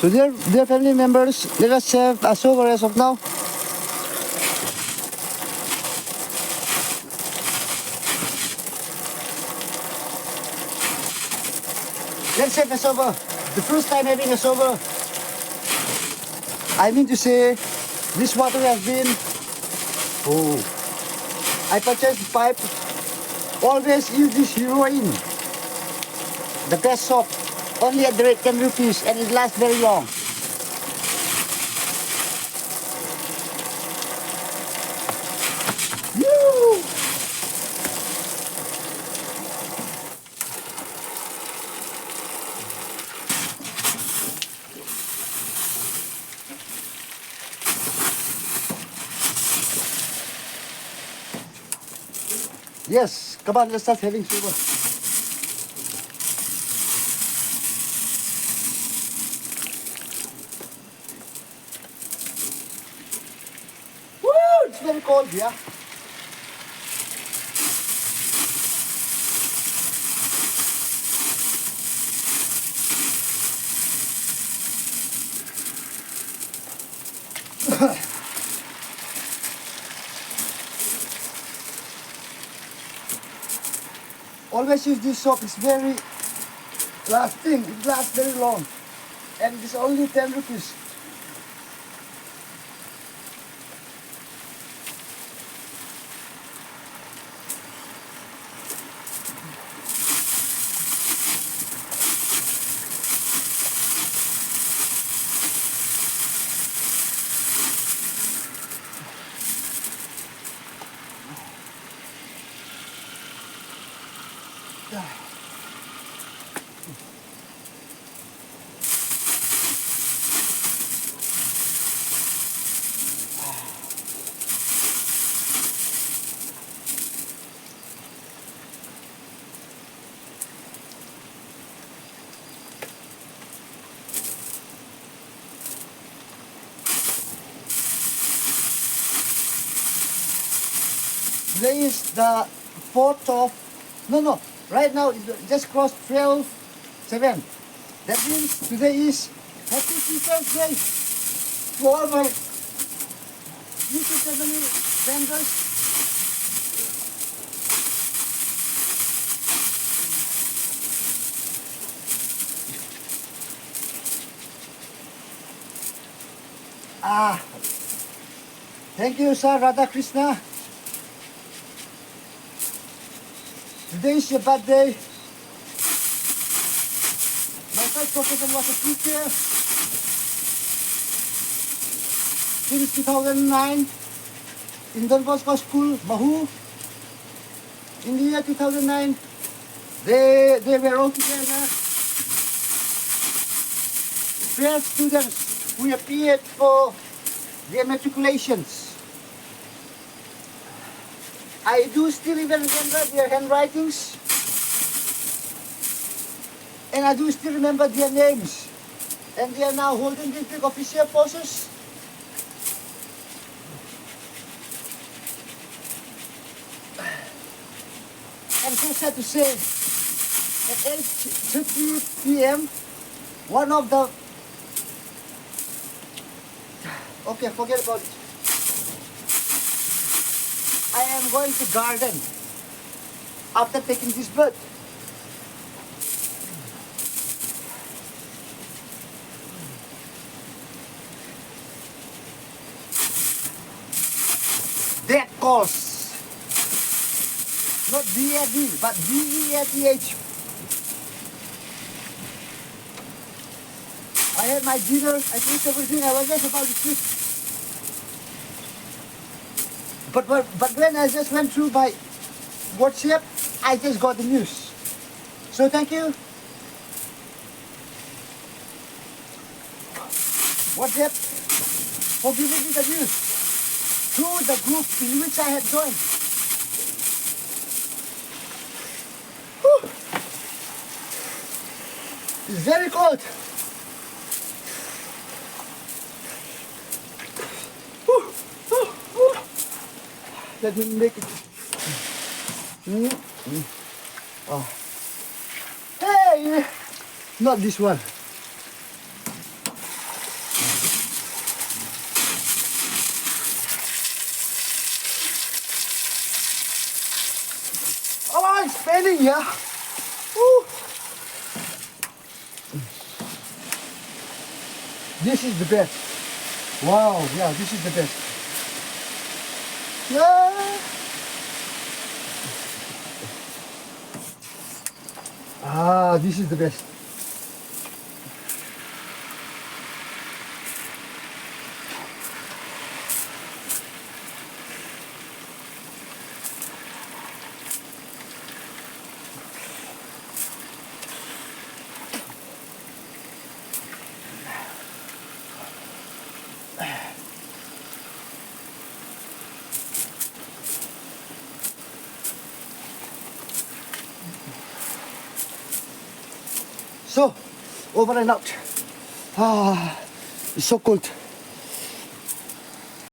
So dear family members, let us have a sober as of now. Let's have a sober. The first time having a sober. I mean to say, this water has been. Oh, I purchased the pipe. Always use this riverine. The best soap. Only at the rate 10 rupees and it lasts very long. Woo! Yes, come on, let's start having super. Woo! It's very cold, yeah. Always use this soap, it's very lasting, it lasts very long. And it's only 10 rupees. Today is the 4th of, no, right now it's just crossed 12/7. That means today is Happy Teacher's Day to all my YouTube family members. Thank you, Sir Radha Krishna. Today is your birthday. My first profession was a teacher since 2009 in Don Bosco School, Mahu. In the year 2009, they were all together 12 students who appeared for their matriculations. I do still even remember their handwritings, and I do still remember their names, and they are now holding district official posts. I'm so sad to say, at 8:30 p.m., one of the... Okay, forget about it. I am going to garden after taking this bird. Dead calls. Not D-A-D, but D-E-A-T-H. I had my dinner, I finished everything, I was just about to sleep. But when I just went through my WhatsApp, I just got the news. So thank you, WhatsApp, for giving me the news through the group in which I had joined. Whew. It's very cold. Let me make it. Oh. Hey! Not this one. here. Woo. This is the best. Wow, yeah, this is the best. Yeah. Ah, this is the best. So, over and out. Ah, it's so cold.